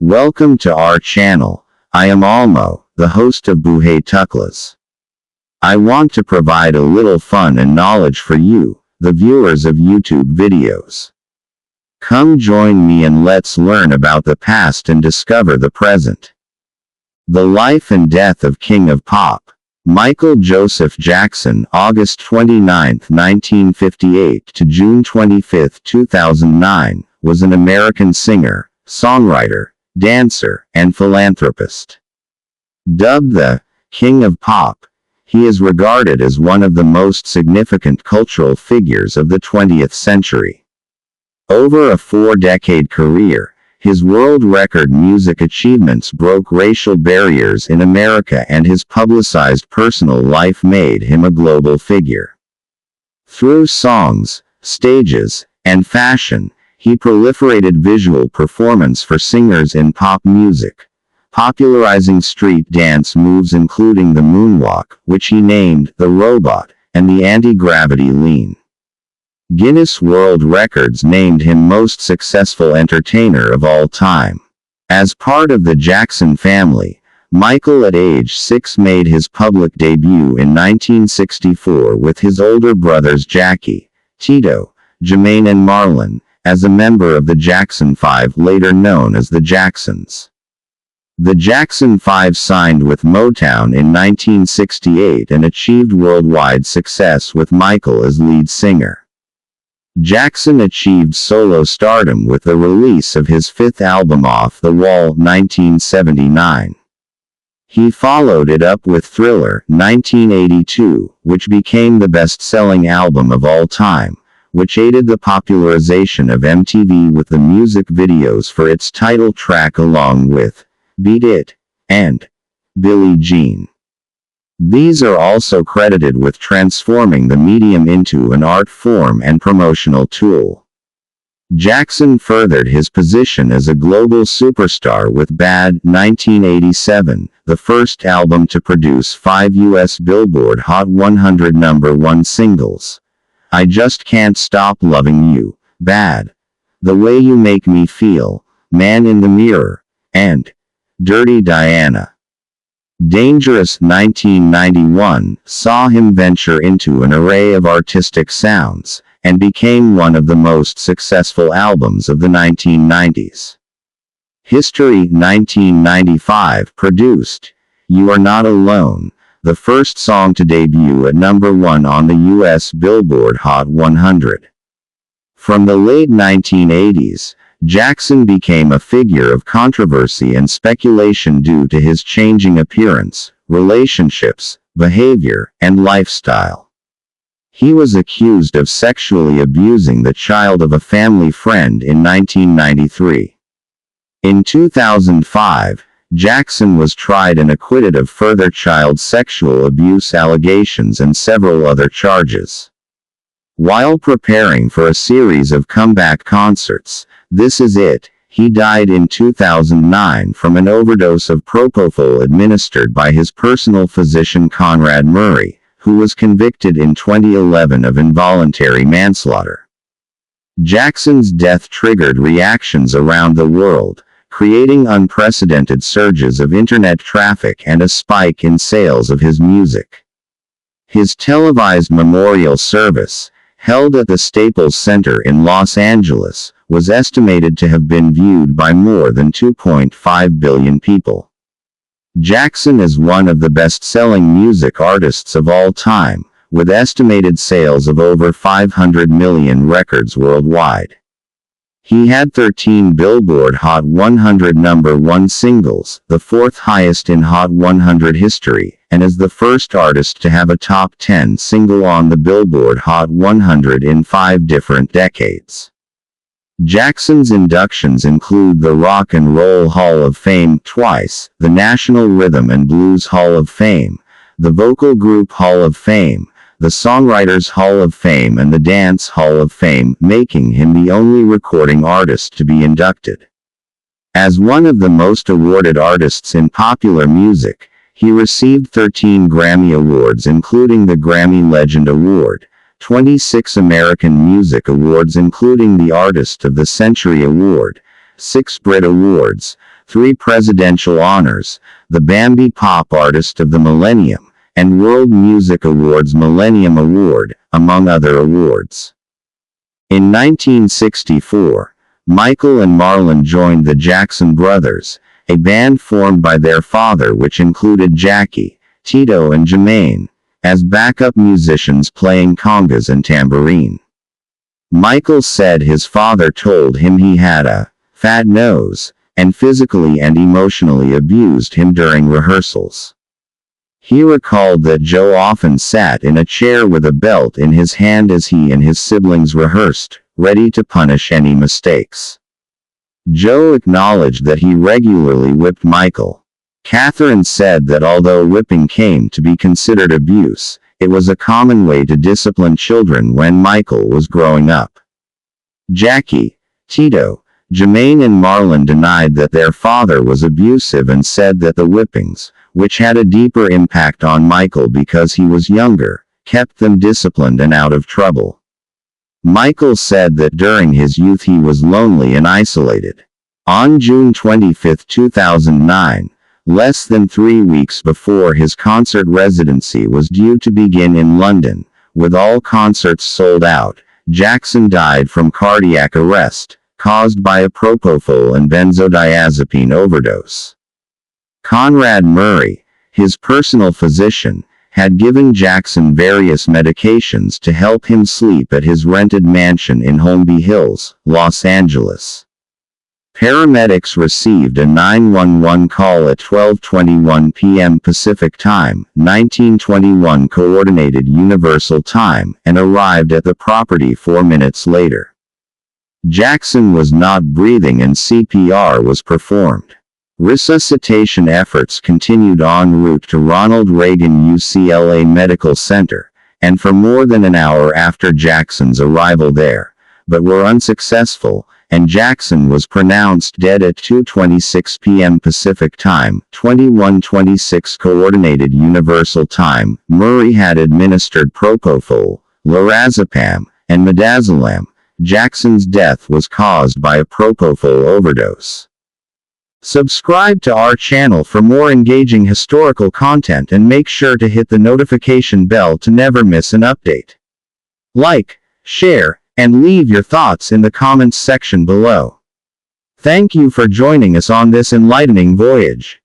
Welcome to our channel. I am Almo, the host of Buhay Tuklas. I want to provide a little fun and knowledge for you, the viewers of YouTube videos. Come join me and let's learn about the past and discover the present. The life and death of King of Pop. Michael Joseph Jackson, August 29, 1958 to June 25, 2009, was an American singer, songwriter, dancer, and philanthropist. Dubbed the King of Pop, he is regarded as one of the most significant cultural figures of the 20th century. Over a 4-decade career, his world record music achievements broke racial barriers in America, and his publicized personal life made him a global figure. Through songs, stages, and fashion, he proliferated visual performance for singers in pop music, popularizing street dance moves including the moonwalk, which he named the robot, and the anti-gravity lean. Guinness World Records named him most successful entertainer of all time. As part of the Jackson family, Michael at age 6 made his public debut in 1964 with his older brothers Jackie, Tito, Jermaine and Marlon, as a member of the Jackson 5, later known as the Jacksons. The Jackson 5 signed with Motown in 1968 and achieved worldwide success with Michael as lead singer. Jackson achieved solo stardom with the release of his 5th album Off the Wall, 1979. He followed it up with Thriller, 1982, which became the best-selling album of all time, which aided the popularization of MTV with the music videos for its title track along with Beat It and Billie Jean. These are also credited with transforming the medium into an art form and promotional tool. Jackson furthered his position as a global superstar with Bad, 1987, the first album to produce 5 U.S. Billboard Hot 100 #1 singles. I Just Can't Stop Loving You, Bad, The Way You Make Me Feel, Man in the Mirror, and Dirty Diana. Dangerous, 1991, saw him venture into an array of artistic sounds, and became one of the most successful albums of the 1990s. History, 1995, produced You Are Not Alone, the first song to debut at #1 on the U.S. Billboard Hot 100. From the late 1980s, Jackson became a figure of controversy and speculation due to his changing appearance, relationships, behavior, and lifestyle. He was accused of sexually abusing the child of a family friend in 1993. In 2005, Jackson was tried and acquitted of further child sexual abuse allegations and several other charges. While preparing for a series of comeback concerts, This Is It, he died in 2009 from an overdose of propofol administered by his personal physician Conrad Murray, who was convicted in 2011 of involuntary manslaughter. Jackson's death triggered reactions around the world, creating unprecedented surges of internet traffic and a spike in sales of his music. His televised memorial service, held at the Staples Center in Los Angeles, was estimated to have been viewed by more than 2.5 billion people. Jackson is one of the best-selling music artists of all time, with estimated sales of over 500 million records worldwide. He had 13 Billboard Hot 100 #1 singles, the 4th highest in Hot 100 history, and is the first artist to have a top 10 single on the Billboard Hot 100 in 5 different decades. Jackson's inductions include the Rock and Roll Hall of Fame twice, the National Rhythm and Blues Hall of Fame, the Vocal Group Hall of Fame, the Songwriters Hall of Fame and the Dance Hall of Fame, making him the only recording artist to be inducted. As one of the most awarded artists in popular music, he received 13 Grammy Awards including the Grammy Legend Award, 26 American Music Awards including the Artist of the Century Award, 6 Brit Awards, 3 presidential honors, the Bambi Pop Artist of the Millennium, and World Music Awards Millennium Award, among other awards. In 1964, Michael and Marlon joined the Jackson Brothers, a band formed by their father which included Jackie, Tito and Jermaine, as backup musicians playing congas and tambourine. Michael said his father told him he had a fat nose, and physically and emotionally abused him during rehearsals. He recalled that Joe often sat in a chair with a belt in his hand as he and his siblings rehearsed, ready to punish any mistakes. Joe acknowledged that he regularly whipped Michael. Catherine said that although whipping came to be considered abuse, it was a common way to discipline children when Michael was growing up. Jackie, Tito, Jermaine and Marlon denied that their father was abusive and said that the whippings, which had a deeper impact on Michael because he was younger, kept them disciplined and out of trouble. Michael said that during his youth he was lonely and isolated. On June 25, 2009, less than 3 weeks before his concert residency was due to begin in London, with all concerts sold out, Jackson died from cardiac arrest, caused by a propofol and benzodiazepine overdose. Conrad Murray, his personal physician, had given Jackson various medications to help him sleep at his rented mansion in Holmby Hills, Los Angeles. Paramedics received a 911 call at 12:21 p.m. Pacific Time, 1921 Coordinated Universal Time, and arrived at the property 4 minutes later. Jackson was not breathing and CPR was performed. Resuscitation efforts continued en route to Ronald Reagan UCLA Medical Center, and for more than an hour after Jackson's arrival there, but were unsuccessful, and Jackson was pronounced dead at 2:26 p.m. Pacific Time, 21:26 Coordinated Universal Time. Murray had administered propofol, lorazepam, and midazolam. Jackson's death was caused by a propofol overdose. Subscribe to our channel for more engaging historical content and make sure to hit the notification bell to never miss an update. Like, share, and leave your thoughts in the comments section below. Thank you for joining us on this enlightening voyage.